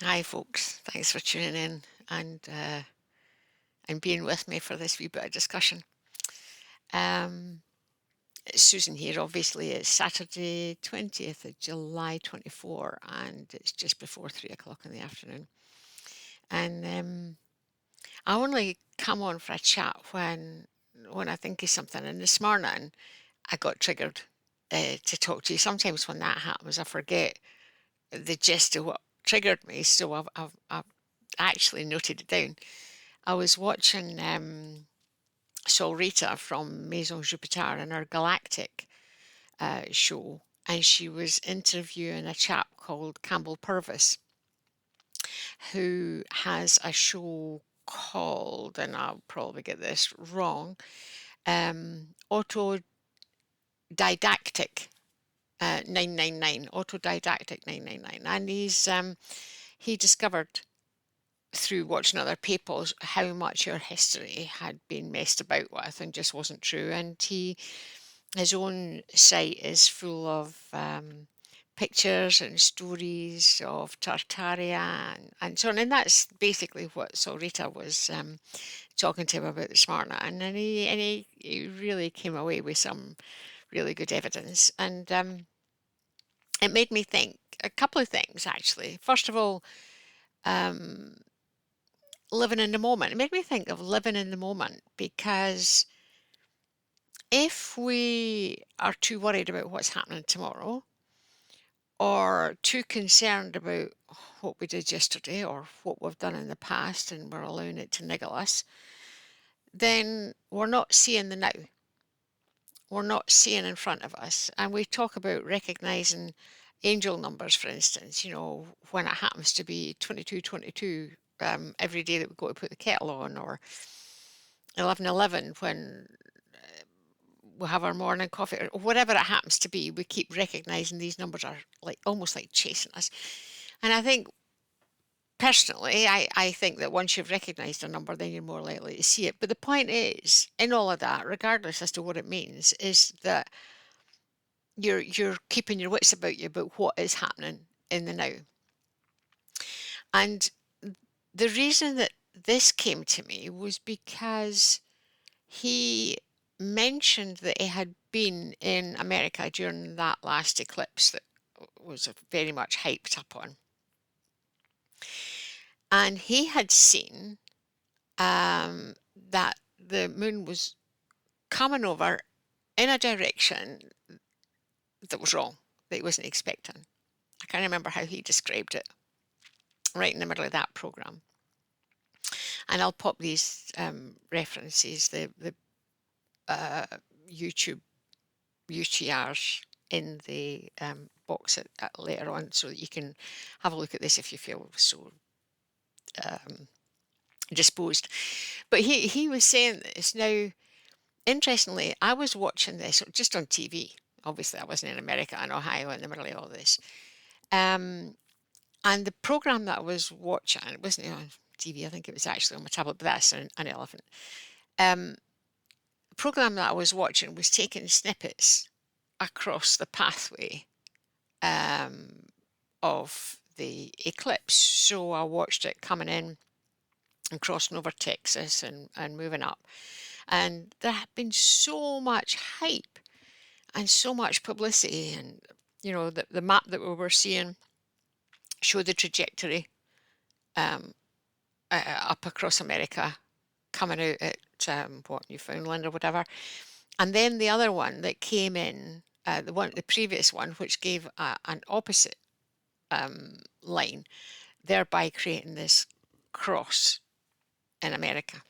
Hi, folks. Thanks for tuning in and being with me for this wee bit of discussion. Um, it's Susan here. Obviously, it's Saturday, 20th of July 24, and it's just before 3 o'clock in the afternoon. And I only come on for a chat when I think of something. And this morning, I got triggered to talk to you. Sometimes when that happens, I forget the gist of what triggered me. So I've actually noted it down. I was watching Sol Rita from Maison Jupiter in her Galactic show, and she was interviewing a chap called Campbell Purvis, who has a show called, and I'll probably get this wrong, Autodidactic 999, Autodidactic 999, and he discovered through watching other people's how much your history had been messed about with and just wasn't true. And his own site is full of pictures and stories of Tartaria and so on. And that's basically what Sorita was talking to him about this morning. And then he really came away with some really good evidence. And it made me think a couple of things, actually. First of all, um, living in the moment. It made me think of living in the moment because if we are too worried about what's happening tomorrow or too concerned about what we did yesterday or what we've done in the past and we're allowing it to niggle us, then we're not seeing the now. We're not seeing in front of us. And we talk about recognizing angel numbers, for instance, when it happens to be 2222 every day that we go to put the kettle on, or 11:11 when we have our morning coffee, or whatever it happens to be. We keep recognizing these numbers are like almost like chasing us. And I think personally, I think that once you've recognized a number, then you're more likely to see it. But the point is, in all of that, regardless as to what it means, is that you're keeping your wits about you about what is happening in the now. And the reason that this came to me was because he mentioned that he had been in America during that last eclipse that was very much hyped up on. And he had seen that the moon was coming over in a direction that was wrong, that he wasn't expecting. I can't remember how he described it right in the middle of that program. And I'll pop these references, the uh, YouTube UTRs in the box later on so that you can have a look at this if you feel so um, disposed. But he was saying this. Now, interestingly, I was watching this just on TV. Obviously, I wasn't in America, in Ohio, in the middle of all this. And the program that I was watching, it wasn't on TV, I think it was actually on my tablet, but that's an elephant. The program that I was watching was taking snippets across the pathway of the eclipse. So I watched it coming in and crossing over Texas and moving up. And there had been so much hype and so much publicity. And, the map that we were seeing showed the trajectory up across America, coming out at Newfoundland or whatever. And then the other one that came in, the previous one, which gave an opposite line, thereby creating this cross in America.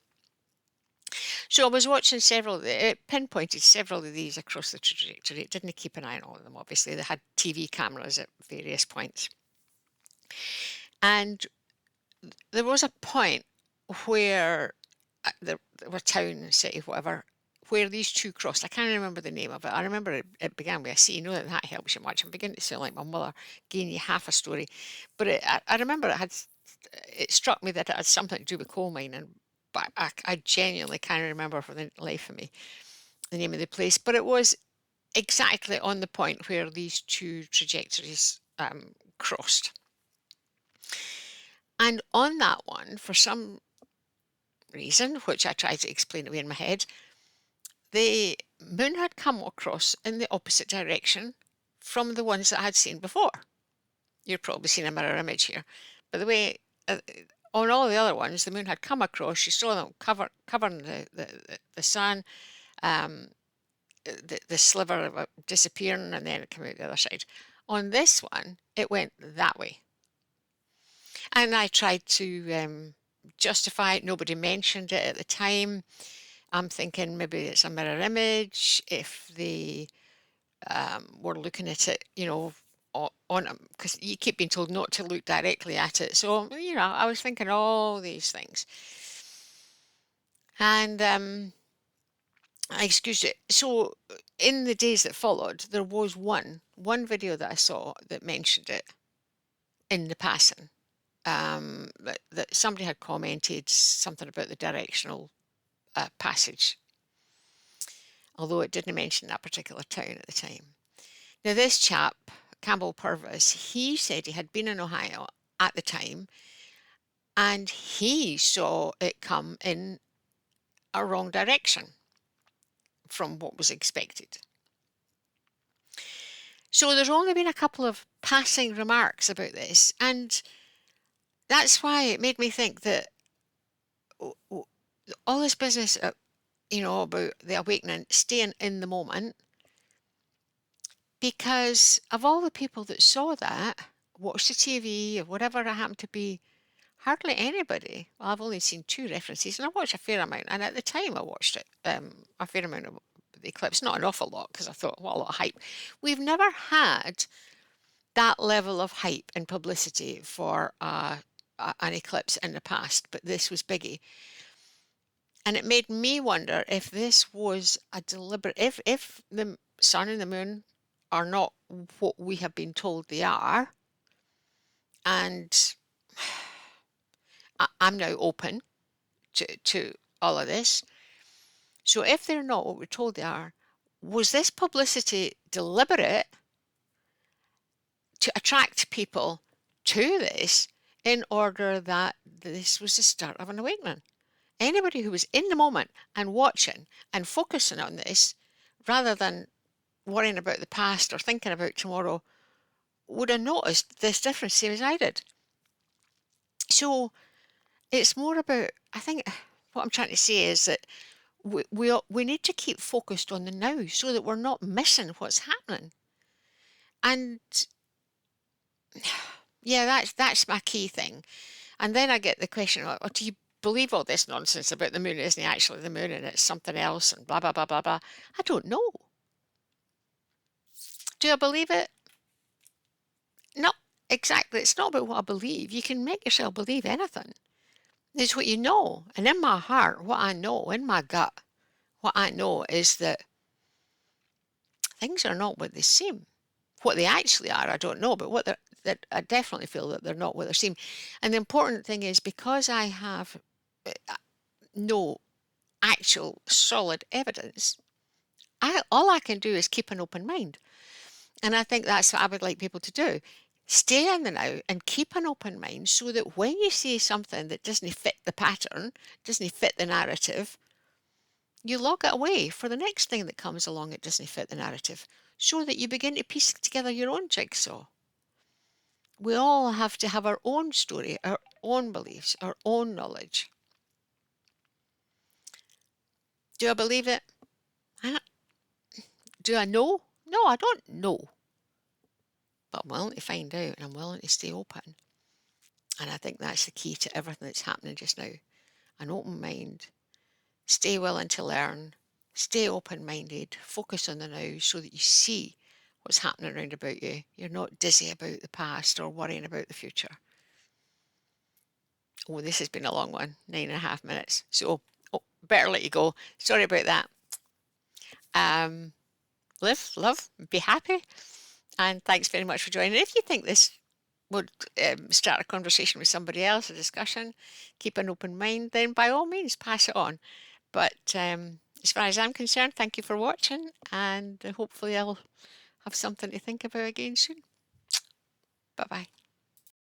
So I was watching it pinpointed several of these across the trajectory. It didn't keep an eye on all of them, obviously. They had TV cameras at various points. And there was a point where there were town, city, whatever, where these two crossed. I can't remember the name of it. I remember it began with a C. You know that helps you much. I'm beginning to sound like my mother, giving you half a story. But I remember it struck me that it had something to do with coal mining, but I genuinely can't remember for the life of me the name of the place. But it was exactly on the point where these two trajectories crossed. And on that one, for some reason, which I tried to explain away in my head, the moon had come across in the opposite direction from the ones that I had seen before. You've probably seen a mirror image here. By the way, on all the other ones, the moon had come across. You saw them covering the sun, um, the sliver of it disappearing, and then it came out the other side. On this one, it went that way. And I tried to justify it. Nobody mentioned it at the time. I'm thinking maybe it's a mirror image. If they were looking at it, on because you keep being told not to look directly at it. So, I was thinking all these things. And excuse it. So, in the days that followed, there was one video that I saw that mentioned it in the passing. That somebody had commented something about the directional passage, although it didn't mention that particular town at the time. Now, this chap, Campbell Purvis, he said he had been in Ohio at the time and he saw it come in a wrong direction from what was expected. So there's only been a couple of passing remarks about this, and that's why it made me think that all this business, about the awakening, staying in the moment, because of all the people that saw that, watched the TV or whatever it happened to be, hardly anybody. Well, I've only seen 2 references, and I watched a fair amount, and at the time I watched it, a fair amount of the eclipse, not an awful lot, because I thought, what a lot of hype. We've never had that level of hype and publicity for an eclipse in the past, but this was biggie. And it made me wonder if this was a deliberate, if the sun and the moon are not what we have been told they are, and I'm now open to all of this. So if they're not what we're told they are, was this publicity deliberate to attract people to this in order that this was the start of an awakening? Anybody who was in the moment and watching and focusing on this, rather than worrying about the past or thinking about tomorrow, would have noticed this difference, same as I did. So it's more about, I think, what I'm trying to say is that we need to keep focused on the now so that we're not missing what's happening. And yeah, that's my key thing. And then I get the question, oh, do you believe all this nonsense about the moon isn't actually the moon and it's something else and blah, blah, blah, blah, blah? I don't know. Do I believe it? No, exactly. It's not about what I believe. You can make yourself believe anything. It's what you know. And in my heart, what I know, in my gut, what I know is that things are not what they seem. What they actually are, I don't know, but that I definitely feel that they're not what they seem. And the important thing is, because I have no actual solid evidence, all I can do is keep an open mind. And I think that's what I would like people to do. Stay in the now and keep an open mind so that when you see something that doesn't fit the pattern, doesn't fit the narrative, you log it away for the next thing that comes along that doesn't fit the narrative, so that you begin to piece together your own jigsaw. We all have to have our own story, our own beliefs, our own knowledge. Do I believe it? Do I know? No, I don't know. But I'm willing to find out and I'm willing to stay open. And I think that's the key to everything that's happening just now. An open mind, stay willing to learn, stay open-minded, focus on the now so that you see what's happening around about you. You're not dizzy about the past or worrying about the future. Oh, this has been a long one, 9.5 minutes. So, better let you go. Sorry about that. Live, love, be happy. And thanks very much for joining. If you think this would start a conversation with somebody else, a discussion, keep an open mind, then by all means pass it on. But as far as I'm concerned, thank you for watching, and hopefully I'll have something to think about again soon. Bye-bye.